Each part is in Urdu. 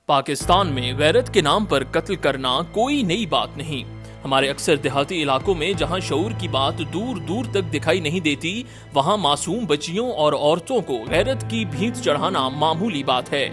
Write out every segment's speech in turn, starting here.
پاکستان میں غیرت کے نام پر قتل کرنا کوئی نئی بات نہیں۔ ہمارے اکثر دیہاتی علاقوں میں جہاں شعور کی بات دور دور تک دکھائی نہیں دیتی، وہاں معصوم بچیوں اور عورتوں کو غیرت کی بھینٹ چڑھانا معمولی بات ہے۔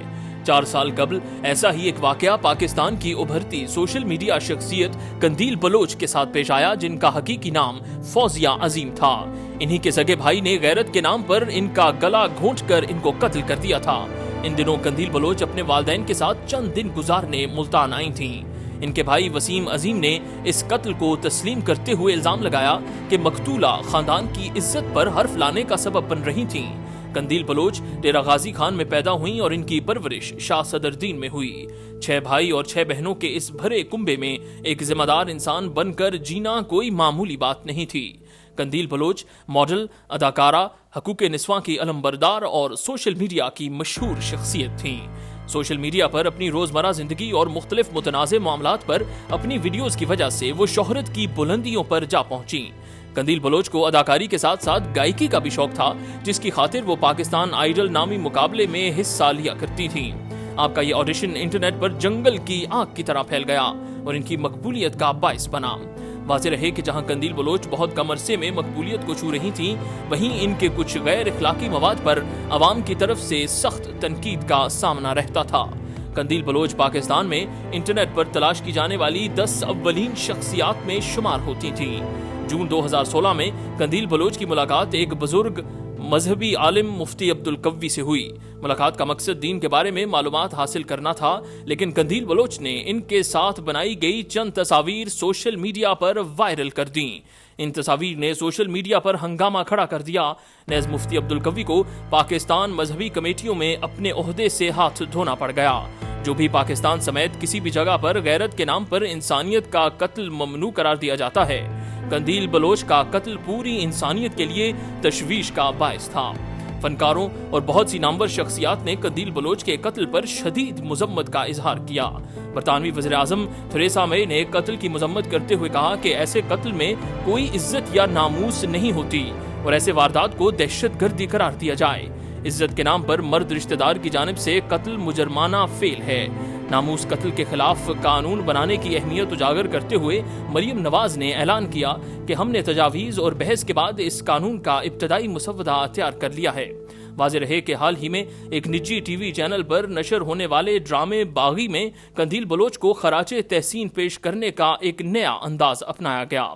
4 سال قبل ایسا ہی ایک واقعہ پاکستان کی ابھرتی سوشل میڈیا شخصیت قندیل بلوچ کے ساتھ پیش آیا، جن کا حقیقی نام فوزیہ عظیم تھا۔ انہی کے سگے بھائی نے غیرت کے نام پر ان کا گلا گھونٹ کر ان کو قتل کر دیا تھا۔ ان دنوں قندیل بلوچ اپنے والدین کے ساتھ چند دن گزارنے ملتان آئی تھیں۔ ان کے بھائی وسیم عظیم نے اس قتل کو تسلیم کرتے ہوئے الزام لگایا کہ مقتولہ خاندان کی عزت پر حرف لانے کا سبب بن رہی تھیں۔ قندیل بلوچ ڈیرہ غازی خان میں پیدا ہوئیں اور ان کی پرورش شاہ صدرالدین میں ہوئی۔ 6 بھائی اور 6 بہنوں کے اس بھرے کنبے میں ایک ذمہ دار انسان بن کر جینا کوئی معمولی بات نہیں تھی۔ قندیل بلوچ ماڈل، اداکارہ، حقوق نسواں کی علمبردار اور سوشل میڈیا کی مشہور شخصیت تھیں۔ سوشل میڈیا پر اپنی روزمرہ زندگی اور مختلف متنازع معاملات پر اپنی ویڈیوز کی وجہ سے وہ شہرت کی بلندیوں پر جا پہنچیں۔ قندیل بلوچ کو اداکاری کے ساتھ ساتھ گائیکی کا بھی شوق تھا، جس کی خاطر وہ پاکستان آئیڈل نامی مقابلے میں حصہ لیا کرتی تھیں۔ آپ کا یہ آڈیشن انٹرنیٹ پر جنگل کی آگ کی طرح پھیل گیا اور ان کی مقبولیت کا باعث بنا۔ واضح رہے کہ جہاں قندیل بلوچ بہت کم عرصے میں مقبولیت کو چھو رہی تھیں، وہیں ان کے کچھ غیر اخلاقی مواد پر عوام کی طرف سے سخت تنقید کا سامنا رہتا تھا۔ قندیل بلوچ پاکستان میں انٹرنیٹ پر تلاش کی جانے والی 10 اولین شخصیات میں شمار ہوتی تھیں۔ جون 2016 میں قندیل بلوچ کی ملاقات ایک بزرگ مذہبی عالم مفتی عبدالقوی سے ہوئی۔ ملاقات کا مقصد دین کے بارے میں معلومات حاصل کرنا تھا، لیکن قندیل بلوچ نے ان کے ساتھ بنائی گئی چند تصاویر سوشل میڈیا پر وائرل کر دیں۔ ان تصاویر نے سوشل میڈیا پر ہنگامہ کھڑا کر دیا۔ نیز مفتی عبدالقوی کو پاکستان مذہبی کمیٹیوں میں اپنے عہدے سے ہاتھ دھونا پڑ گیا۔ جو بھی پاکستان سمیت کسی بھی جگہ پر غیرت کے نام پر انسانیت کا قتل ممنوع قرار دیا جاتا ہے، قندیل بلوچ کا قتل پوری انسانیت کے لیے تشویش کا باعث تھا۔ فنکاروں اور بہت سی نامور شخصیات نے قندیل بلوچ کے قتل پر شدید مذمت کا اظہار کیا۔ برطانوی وزیر اعظم تھریسا مے نے قتل کی مذمت کرتے ہوئے کہا کہ ایسے قتل میں کوئی عزت یا ناموس نہیں ہوتی اور ایسے واردات کو دہشت گردی قرار دیا جائے۔ عزت کے نام پر مرد رشتہ دار کی جانب سے قتل مجرمانہ فعل ہے۔ ناموس قتل کے خلاف قانون بنانے کی اہمیت اجاگر کرتے ہوئے مریم نواز نے اعلان کیا کہ ہم نے تجاویز اور بحث کے بعد اس قانون کا ابتدائی مسودہ تیار کر لیا ہے۔ واضح رہے کہ حال ہی میں ایک نجی ٹی وی چینل پر نشر ہونے والے ڈرامے باغی میں قندیل بلوچ کو خراج تحسین پیش کرنے کا ایک نیا انداز اپنایا گیا۔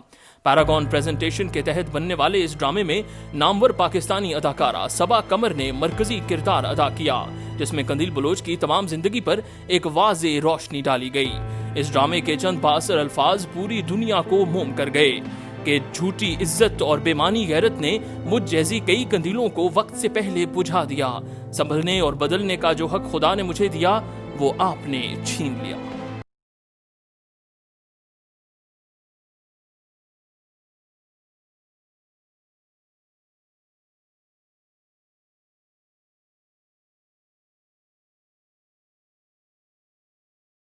پیراگون پریزنٹیشن کے تحت بننے والے اس ڈرامے میں نامور پاکستانی اداکارہ صبا قمر نے مرکزی کردار ادا کیا، جس میں قندیل بلوچ کی تمام زندگی پر ایک واضح روشنی ڈالی گئی۔ اس ڈرامے کے چند بااثر الفاظ پوری دنیا کو موم کر گئے کہ جھوٹی عزت اور بےمانی غیرت نے مجھ جیسی کئی قندیلوں کو وقت سے پہلے بجھا دیا۔ سنبھلنے اور بدلنے کا جو حق خدا نے مجھے دیا، وہ آپ نے چھین لیا۔